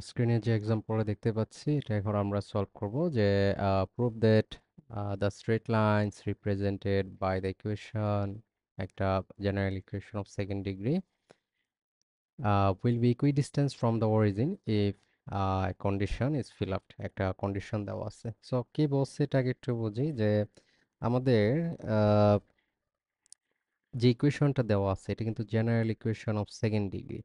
স্ক্রিনে যে এক্সাম্পলে দেখতে পাচ্ছি এটা এখন আমরা সলভ করব যে prove that the straight lines represented by the equation একটা general equation of second degree will be equidistant from the origin if a condition is fill up একটা কন্ডিশন দেওয়া আছে সো কি বলছে এটাকে একটু বুঝি যে আমাদের আহ, যে ইকুয়েশনটা দেওয়া আছে এটা কিন্তু general equation of second degree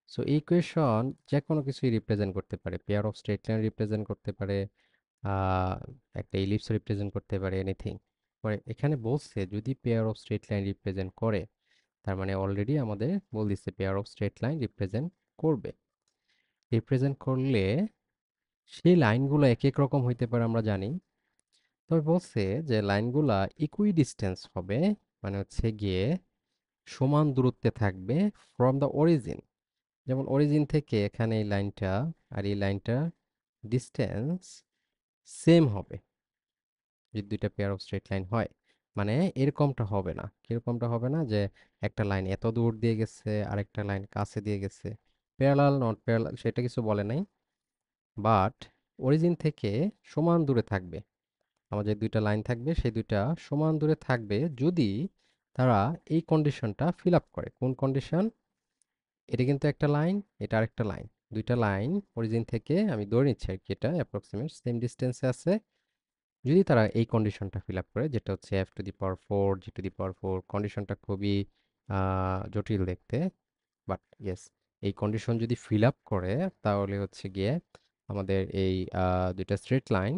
so এই ইকুয়েশন যে কোনো কিছুই রিপ্রেজেন্ট করতে পারে pair of straight line represent করতে পারে আহ, একটা ইলিপস রিপ্রেজেন্ট করতে পারে এনিথিং পরে এখানে বলছে যদি pair of straight line represent করে তার মানে অলরেডি আমাদের বল দিচ্ছে pair of straight line represent করবে রিপ্রেজেন্ট করলে সেই লাইনগুলো এক এক রকম হইতে পারে আমরা জানি তবে বলছে যে লাইনগুলা ইকুই ডিস্টেন্স হবে মানে হচ্ছে গিয়ে সমান দূরত্বে থাকবে ফ্রম দ্য অরিজিন যেমন অরিজিন থেকে এখানে এই লাইনটা আর এই লাইনটা ডিস্টেন্স সেম হবে যদি দুইটা পেয়ার অফ স্ট্রেট লাইন হয় মানে এরকমটা হবে না কিরকমটা হবে না যে একটা লাইন এত দূর দিয়ে গেছে আরেকটা লাইন কাছে দিয়ে গেছে প্যারালাল নট প্যারালাল সেটা কিছু বলে নাই বাট অরিজিন থেকে সমান দূরে থাকবে আমাদের দুইটা লাইন থাকবে সেই দুইটা সমান দূরে থাকবে যদি তারা এই কন্ডিশনটা ফিল আপ করে কোন কন্ডিশন এটা কিন্তু একটা লাইন এটা আরেকটা লাইন দুইটা লাইন অরিজিন থেকে আমি ধরে নিচ্ছি আর কি এটা অ্যাপ্রক্সিমেট সেম ডিস্টেন্সে আছে যদি তারা এই কন্ডিশনটা ফিল আপ করে যেটা হচ্ছে F to the power four G to the power four কন্ডিশনটা খুবই জটিল দেখতে বাট ইয়েস এই কন্ডিশন যদি ফিল আপ করে তাহলে হচ্ছে গিয়ে আমাদের এই দুইটা স্ট্রেট লাইন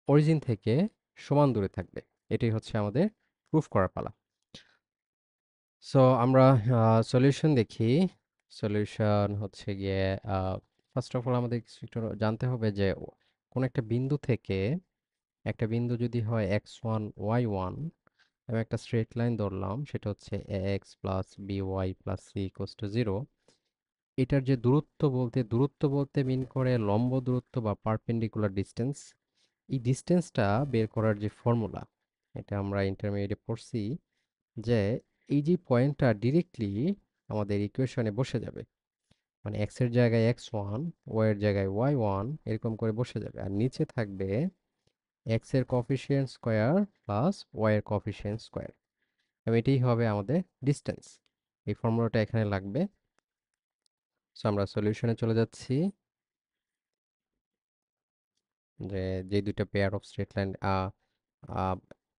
অরিজিন থেকে সমান দূরে থাকবে এটাই হচ্ছে আমাদের প্রুফ করার পালা সো আমরা সলিউশন দেখি সলিউশন হচ্ছে গিয়ে ফার্স্ট অফ অল আমাদের কিছু একটু জানতে হবে যে কোন একটা বিন্দু থেকে একটা বিন্দু যদি হয় x1 y1 এবং একটা স্ট্রেট লাইন ধরলাম সেটা হচ্ছে ax plus by plus c equals to zero এটার যে দূরত্ব বলতে মিন করে লম্ব দূরত্ব বা পারপেন্ডিকুলার ডিস্টেন্স এই ডিস্টেন্সটা বের করার যে ফর্মুলা এটা আমরা ইন্টারমিডিয়েটে পড়ছি যে এই যে পয়েন্টটা ডিরেক্টলি আমাদের ইকুয়েশনে বসে যাবে মানে এক্স এর জায়গায় x1 ওয়াই এর জায়গায় y1 এরকম করে বসে যাবে আর নিচে থাকবে এক্স এর কোফিশিয়েন্ট স্কোয়ার প্লাস ওয়াই এর কোফিশিয়েন্ট স্কোয়ার এবং এটাই হবে আমাদের ডিস্টেন্স এই ফর্মুলাটা এখানে লাগবে সো আমরা সলিউশনে চলে যাচ্ছি যে যে দুইটা পেয়ার অফ স্ট্রেট লাইন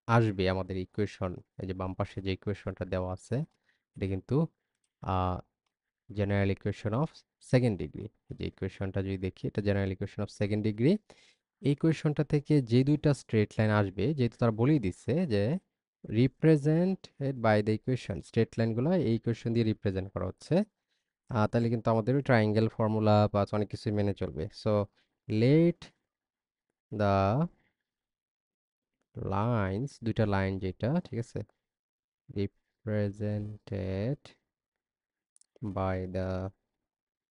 আসবে আমাদের ইকুয়েশন এই যে বাম পাশে যে ইকুয়েশনটা দেওয়া আছে এটা কিন্তু general equation of second degree যে ইকুয়েশনটা যদি দেখি এটা general equation of second degree এই ইকুয়েশনটা থেকে যে দুইটা স্ট্রেট লাইন আসবে যেহেতু তারা বলেই দিচ্ছে যে represented by the equation straight লাইনগুলো এই ইকুয়েশন দিয়ে রিপ্রেজেন্ট করা হচ্ছে তাহলে কিন্তু আমাদের ট্রায়াঙ্গেল ফর্মুলা বা অনেক কিছুই মেনে চলবে সো লেট দ্য লাইন্স দুইটা লাইন যেটা ঠিক আছে represented by the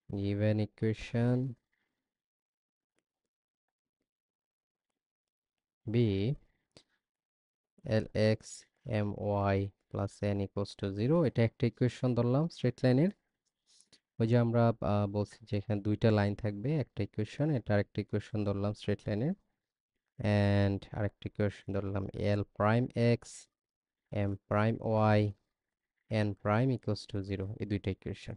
given equation be lx my plus n equals to 0 এটা একটা ইকুয়েশন ধরলাম স্ট্রেট লাইনের ওই যে আমরা বলছি যে এখানে দুইটা লাইন থাকবে একটা ইকুয়েশন এটা আরেকটা ইকুয়েশন ধরলাম স্ট্রেট লাইনের অ্যান্ড আরেকটা ইকুয়েশন ধরলাম l prime x m prime y n prime equals two 0 এই দুইটা ইকুয়েশন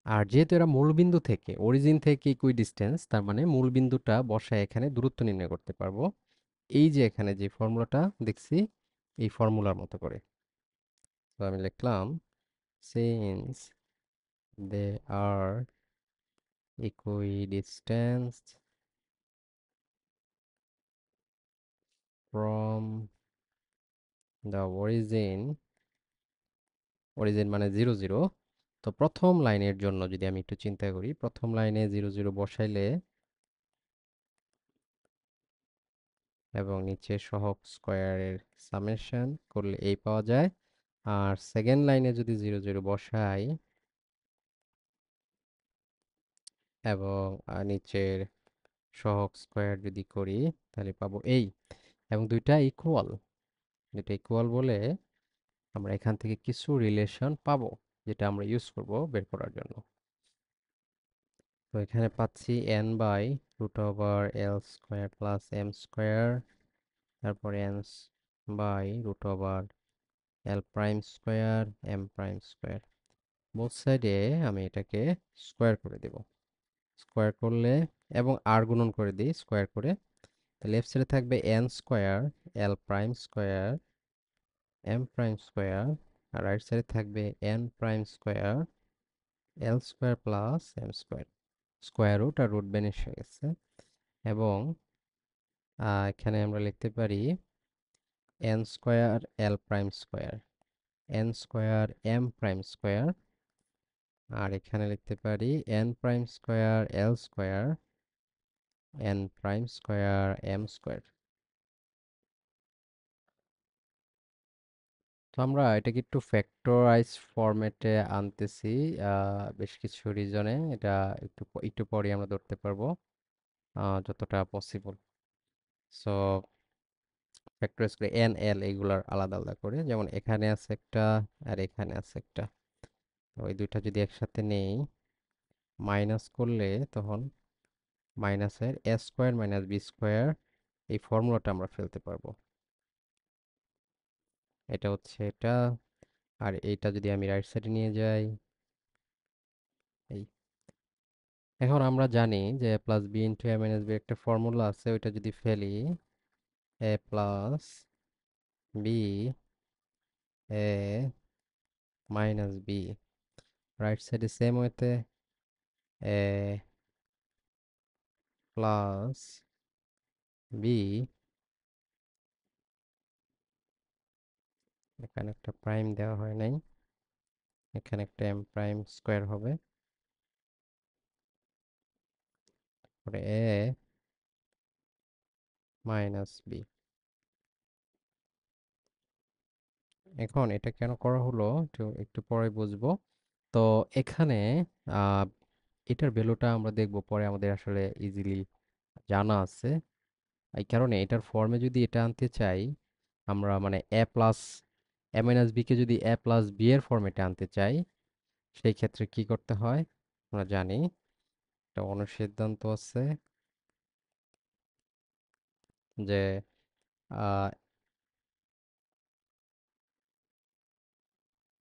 আর যেহেতু এরা মূলবিন্দু থেকে অরিজিন থেকে ইকুই ডিস্টেন্স তার মানে মূলবিন্দুটা বসায় এখানে দূরত্ব নির্ণয় করতে পারবো এই যে এখানে যে ফর্মুলাটা দেখছি এই ফর্মুলার মতো করে তো আমি লিখলাম since they are equidistant from the origin মানে 0 0 তো প্রথম লাইনের জন্য যদি আমি একটু চিন্তা করি প্রথম লাইনে 0 0 বসাইলে এবং নিচে সহগ স্কোয়ারের সামেশন করলে এই পাওয়া যায় আর সেকেন্ড লাইনে যদি 0 0 বসাই এবং নিচের সহগ স্কোয়ার যদি করি তাহলে পাবো এই এবং দুইটা ইকুয়াল বলে আমরা এখান থেকে কিছু রিলেশন পাবো যেটা আমরা ইউজ করব বের করার জন্য এখানে পাচ্ছি n by root over L square plus M square, তারপর n by root over L prime square M prime square. Both সাইডে আমি এটাকে স্কোয়ার করে দেব। স্কোয়ার করলে এবং আর গুণন করে দিই স্কোয়ার করে, তাহলে লেফট সাইডে থাকবে n square l prime square M prime square, আর রাইট সাইডে থাকবে n prime square l square plus M square. Square root আর রুট বেনিশ হয়ে গেছে। এবং এখানে আমরা লিখতে পারি n square l prime square n square M prime square, আর এখানে লিখতে পারি n prime square l square n prime square m square. তো আমরা এটাকে একটু ফ্যাক্টরাইজ ফরম্যাটে আনতেছি, বেশ কিছু রিজনে। এটা একটু পরে আমরা ধরতে পারবো যতটা পসিবল। সো ফ্যাক্টরাইজ করে এন এল এগুলার আলাদা আলাদা করে, যেমন এখানে আছে একটা আর এখানে আছে একটা। তো ওই দুইটা যদি একসাথে নেই, মাইনাস করলে তখন মাইনাসের এ স্কোয়ার মাইনাস বি স্কোয়ার, এই ফর্মুলাটা আমরা ফেলতে পারবো। এটা হচ্ছে এটা, আর এইটা যদি আমি রাইট সাইডে নিয়ে যাই, এই এখন আমরা জানি যে a plus B into A minus B একটা ফর্মুলা আছে, ওইটা যদি ফেলি এ plus B A minus B, right সাইডে সেম ওয়েতে এ প্লাস বি, এখানে একটা প্রাইম দেওয়া হয় নাই, এখানে একটা এম প্রাইম স্কোয়ার হবে, তারপরে এ মাইনাস বি। এখন এটা কেন করা হলো একটু একটু পরে বুঝবো। তো এখানে আহ, এটার ভ্যালুটা আমরা দেখবো পরে, আমাদের আসলে ইজিলি জানা আছে। এই কারণে এটার ফর্মে যদি এটা আনতে চাই আমরা, মানে এ প্লাস এ মাইনাস বি কে যদি এ প্লাস বি এর ফর্মেটে আনতে চাই, সেই ক্ষেত্রে কি করতে হয় আমরা জানি। একটা অনুসিদ্ধান্ত আছে যে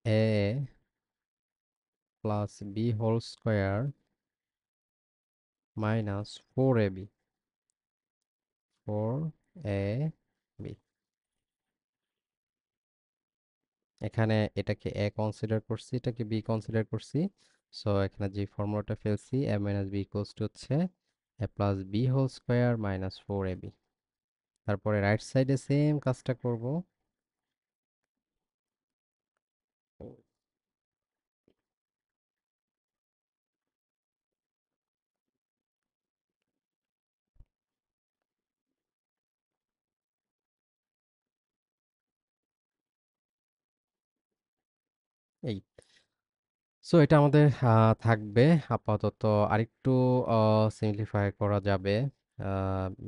a plus b whole square minus four a b, four a b. এখানে এটাকে এ কনসিডার করছি, এটাকে বি কনসিডার করছি। সো এখানে যে ফর্মুলাটা ফেলছি a minus b equals to হচ্ছে a plus b whole square minus four a b. তারপরে রাইট সাইডে সেম কাজটা করব। এই, সো এটা আমাদের থাকবে আপাতত। আরেকটু সিম্পলিফাই করা যাবে,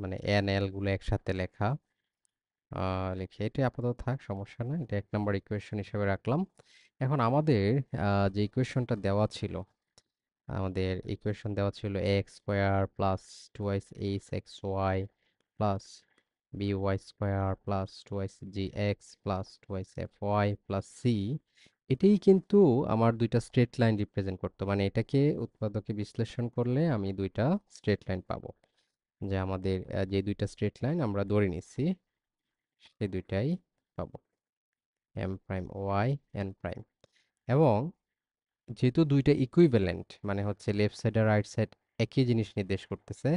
মানে এন এল গুলো একসাথে লেখা, লিখে এটা আপাতত থাক, সমস্যা না। এটা এক নম্বর ইকুয়েশন হিসেবে রাখলাম। এখন আমাদের যে ইকুয়েশনটা দেওয়া ছিল, আমাদের ইকুয়েশন দেওয়া ছিল x square plus two y h x y plus b y square plus two y g x plus two y f y plus c. এটাই কিন্তু আমার দুইটা স্ট্রেট লাইন রিপ্রেজেন্ট করতো, মানে এটাকে উৎপাদকে বিশ্লেষণ করলে আমি দুইটা স্ট্রেট লাইন পাবো। যে আমাদের যে দুইটা স্ট্রেট লাইন আমরা ধরে নিচ্ছি সেই দুইটাই পাবো, M prime Y N prime. এবং যেহেতু দুইটা ইকুইভ্যালেন্ট, মানে হচ্ছে লেফট সাইড আর রাইট সাইড একই জিনিস নির্দেশ করতেছে,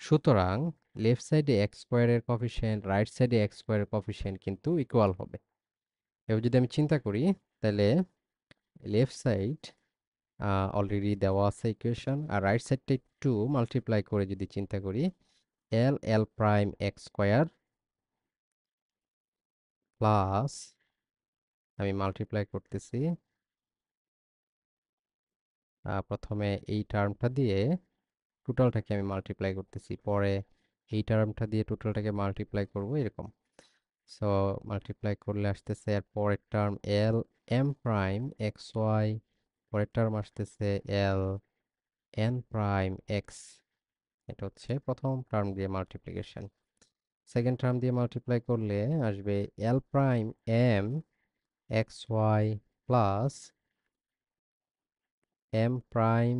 সুতরাং লেফট সাইডে এক্স স্কোয়ারের কফিসিয়েন্ট রাইট সাইডে এক্স স্কোয়ারের কফিসিয়েন্ট কিন্তু ইকুয়াল হবে। এবার যদি আমি চিন্তা করি, তাহলে লেফট সাইড অলরেডি দেওয়া আছে ইকুয়েশন, আর রাইট সাইডটা একটু মাল্টিপ্লাই করে যদি চিন্তা করি, এল L prime x square plus, আমি মাল্টিপ্লাই করতেছি প্রথমে এই টার্মটা দিয়ে টোটালটাকে আমি মাল্টিপ্লাই করতেছি, পরে এই টার্মটা দিয়ে টোটালটাকে মাল্টিপ্লাই করব এরকম। সো মাল্টিপ্লাই করলে আসতেছে এর পরের term L M prime X Y, পরের টার্ম আসতেছে এল এন প্রাইম এক্স, এটা হচ্ছে প্রথম টার্ম দিয়ে মাল্টিপ্লিকেশন। সেকেন্ড টার্ম দিয়ে মাল্টিপ্লাই করলে আসবে l prime m x y plus m prime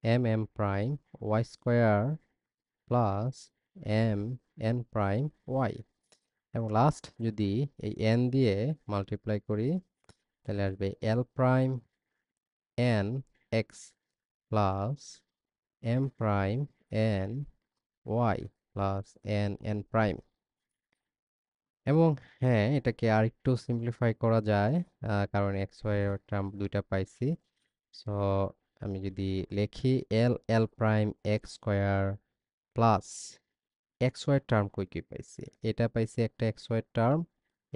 M prime Y square plus m N prime y. এবং লাস্ট যদি এই এন দিয়ে মাল্টিপ্লাই করি তাহলে আসবে l prime n x plus m prime N y plus n n prime. এবং হ্যাঁ, এটাকে আরেকটু সিম্পলিফাই করা যায়, কারণ এক্স ওয়াই এর টার্ম দুইটা পাইছি। সো আমি যদি লিখি L L prime x square plus x Y term কই কি পাইছি, এটা পাইছি একটা এক্স ওয়াই টার্ম,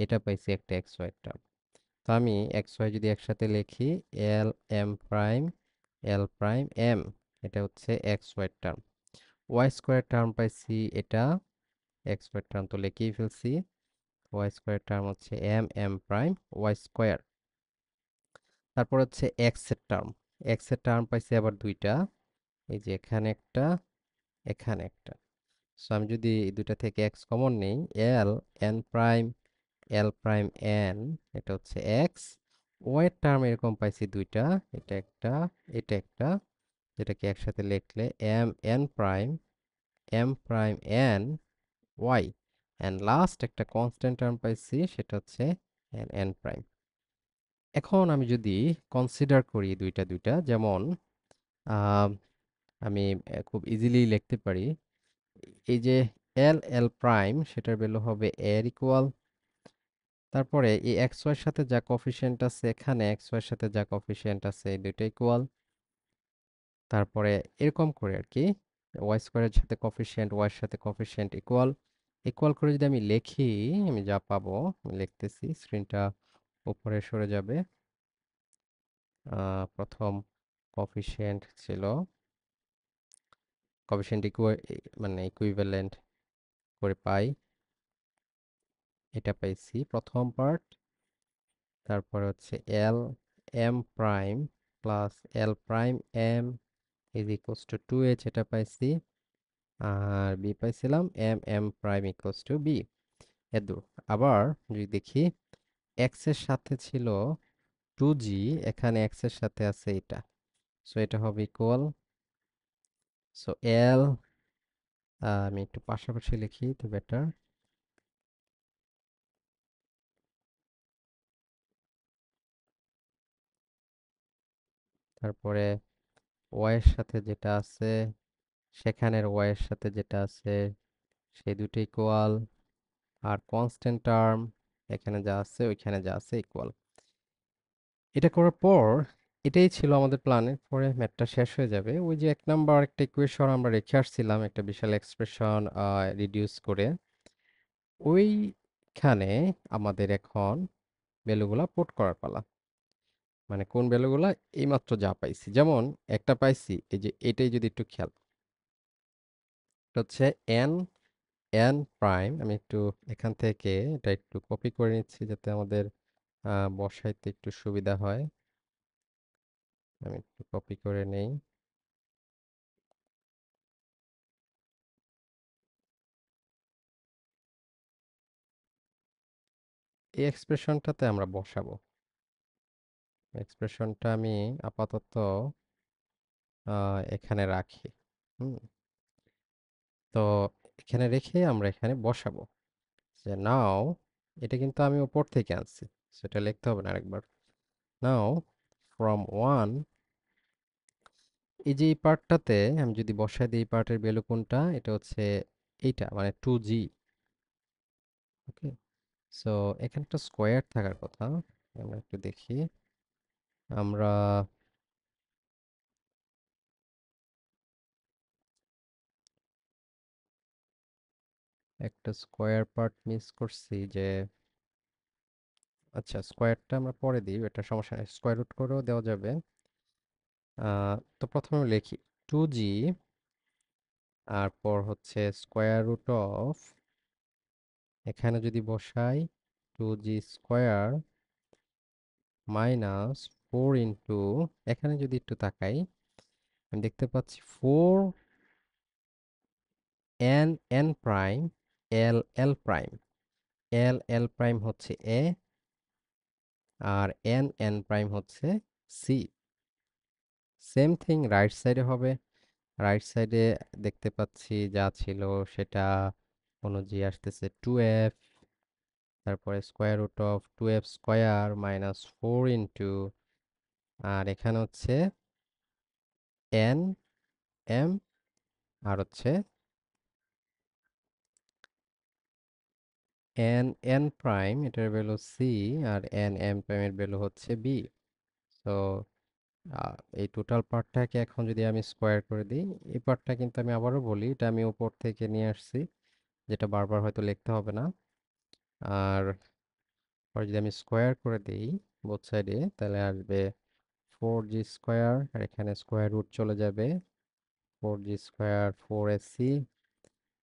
এটা পাইছি একটা এক্স ওয়াই টার্ম। তো আমি এক্স ওয়াই যদি একসাথে লিখি L M prime L prime M, এটা হচ্ছে X Y term. Y square term পাইছি এটা, এক্স ওয়াই টার্ম তো লিখেই ফেলছি। ওয়াই স্কোয়ার টার্ম হচ্ছে M M prime Y square. তারপর হচ্ছে এক্স এর টার্ম, এক্স এর টার্ম পাইছি আবার দুইটা, এই যে এখানে একটা, এখানে একটা। সো আমি যদি এই দুইটা থেকে এক্স কমন নেই, L N prime L prime N, এটা হচ্ছে এক্স। ওয়াই এর টার্ম এরকম পাইছি দুইটা, এটা একটা, এটা একটা, যেটাকে একসাথে লিখলে M N prime M prime N Y. And last একটা কনস্ট্যান্ট টার্ম পাইছি, সেটা হচ্ছে এন এন প্রাইম। এখন আমি যদি কনসিডার করি দুইটা দুইটা, যেমন আহ, আমি খুব ইজিলি লিখতে পারি এই যে এল এল প্রাইম, সেটার ভ্যালু হবে এর ইকুয়াল, তারপরে এই এক্স ওয়াই এর সাথে যা কোফিশিয়েন্ট আছে এখানে এক্স ওয়াই এর সাথে যা কোফিশিয়েন্ট আছে এই দুইটা ইকুয়াল। তারপরে এরকম করে আর কি, ওয়াই স্কোয়ারের সাথে কোফিশিয়েন্ট ওয়াই এর সাথে কোফিশিয়েন্ট ইকুয়াল। ইকুয়াল করে যদি আমি লিখি, আমি যা পাবো, আমি লিখতেছি, স্ক্রিনটা উপরে সরে যাবে। প্রথম কোফিশিয়েন্ট ছিল, কোফিশিয়েন্ট মানে ইকুইভ্যালেন্ট করে পাই, এটা পাইছি প্রথম পার্ট। তারপর হচ্ছে L M prime plus L prime M is equals to 2h, এটা পাইছি। আর বি পাইছিলাম M M prime equals to B, এদুর। আবার যদি দেখি, এক্স এর সাথে ছিল 2g, এখানে এক্স এর সাথে আছে এটা, সো এটা হবে ইকুয়াল। সো এল, আমি একটু পাশাপাশি লিখি তো বেটার। তারপরে ওয়াই এর সাথে যেটা আছে, সেখানের ওয়াই এর সাথে যেটা আছে সেই দুটো ইকুয়াল। আর কনস্ট্যান্ট টার্ম এখানে যা আছে ওইখানে যা আছে ইকুয়াল। এটা করার পর, এটাই ছিল আমাদের প্ল্যানের, পরে ম্যাথটা শেষ হয়ে যাবে। ওই যে এক নাম্বার একটা ইকুয়েশন আমরা রেখে আসছিলাম, একটা বিশাল এক্সপ্রেশন রিডিউস করে, ওইখানে আমাদের এখন ভ্যালুগুলা পুট করার পালা। মানে কোন ভ্যালুগুলা এইমাত্র যা পাইছি, যেমন একটা পাইছি এই যে এটাই, যদি একটু খেয়াল, এটা হচ্ছে এন এন প্রাইম। আমি একটু এখান থেকে এটা একটু কপি করে নিচ্ছি যাতে আমাদের বসাইতে একটু সুবিধা হয়। আমি একটু কপি করে নেই। এই এক্সপ্রেশনটাতে আমরা বসাবো। এক্সপ্রেশনটা আমি আপাতত এখানে রাখি। হুম। তো এখানে রেখে আমরা এখানে বসাবো যে নাও, এটা কিন্তু আমি উপর থেকে আনছি, সেটা লিখতে হবে না আরেকবার। নাও ফ্রম ওয়ান, এই যে এই পার্টটাতে আমি যদি বসাই দিই, এই পার্টের ভ্যালু কোনটা, এটা হচ্ছে এইটা, মানে 2g। ওকে, সো এখানে একটা স্কোয়ার থাকার কথা, আমরা একটু দেখি। আমরা একটা স্কোয়ার পার্ট মিস করছি যে, আচ্ছা স্কোয়ারটা আমরা পরে দিই, এটা সমস্যা নেই, স্কোয়ার রুট করেও দেওয়া যাবে। তো প্রথমে লিখি 2g, আর পর হচ্ছে স্কোয়ার রুট অফ, এখানে যদি বসাই 2g স্কোয়ার মাইনাস 4 ইন্টু, এখানে যদি একটু তাকাই, আমি দেখতে পাচ্ছি 4 n n prime l prime, l prime হচ্ছে এ, আর n প্রাইম হচ্ছে সি। সেম থিং রাইট সাইডে হবে। রাইট সাইডে দেখতে পাচ্ছি যা ছিল সেটা অনুযায়ী আসতেছে 2f, তারপরে square root of 2f square minus 4 আর এখানে হচ্ছে n m, আর হচ্ছে n প্রাইম, এটার ভ্যালু সি, আর m প্রাইমের ভ্যালু হচ্ছে বি। তো এই টোটাল পার্টটাকে এখন যদি আমি স্কোয়ার করে দিই, এই পার্টটা কিন্তু আমি আবারও বলি, এটা আমি উপর থেকে নিয়ে আসছি, যেটা বারবার হয়তো লিখতে হবে না। আর পরে যদি আমি স্কোয়ার করে দিই বোথ সাইডে, তাহলে আসবে 4g স্কোয়ার, আর এখানে স্কোয়ার রুট চলে যাবে, 4g স্কোয়ার 4ac,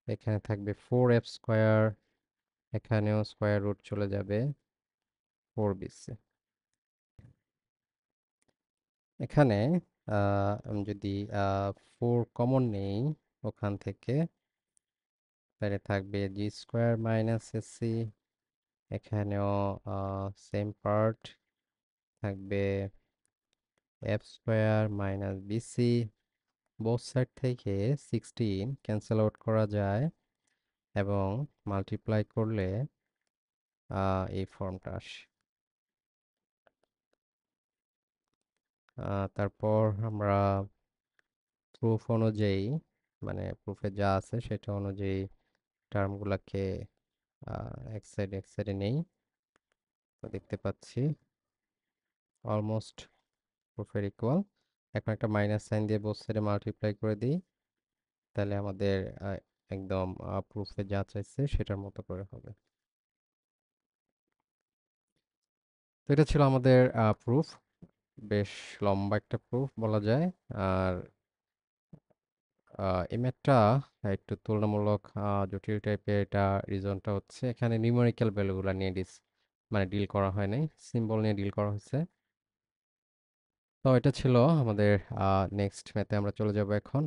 এখানে থাকবে 4f স্কোয়ার, এখানেও স্কোয়ার রুট চলে যাবে 4bc। এখানে আমি যদি 4 কমন নেই ওখান থেকে, তাহলে থাকবে g স্কোয়ার মাইনাস ac, এখানেও সেম পার্ট থাকবে F square minus BC. Both side থেকে 16 ক্যান্সেল আউট করা যায় এবং মাল্টিপ্লাই করলে এই ফর্মটা আসে। তারপর আমরা প্রুফ অনুযায়ী, মানে প্রুফে যা আছে সেটা অনুযায়ী টার্মগুলোকে এক সাইডে নেই। তো দেখতে পাচ্ছি অলমোস্ট প্রুফের ইকুয়াল। এখন একটা মাইনাস সাইন দিয়ে বোথ সাইডে মাল্টিপ্লাই করে দিই, তাহলে আমাদের একদম প্রুফে যা চাইছে সেটার মতো করে হবে। তো এটা ছিল আমাদের প্রুফ, বেশ লম্বা একটা প্রুফ বলা যায়। আর এই ম্যাথটা একটু তুলনামূলক জটিল টাইপের। এটা রিজনটা হচ্ছে এখানে নিউমেরিক্যাল ভ্যালুগুলো নিয়ে মানে ডিল করা হয় নাই, সিম্বল নিয়ে ডিল করা হয়েছে। তো এটা ছিল আমাদের নেক্সট ম্যাথে আমরা চলে যাব এখন।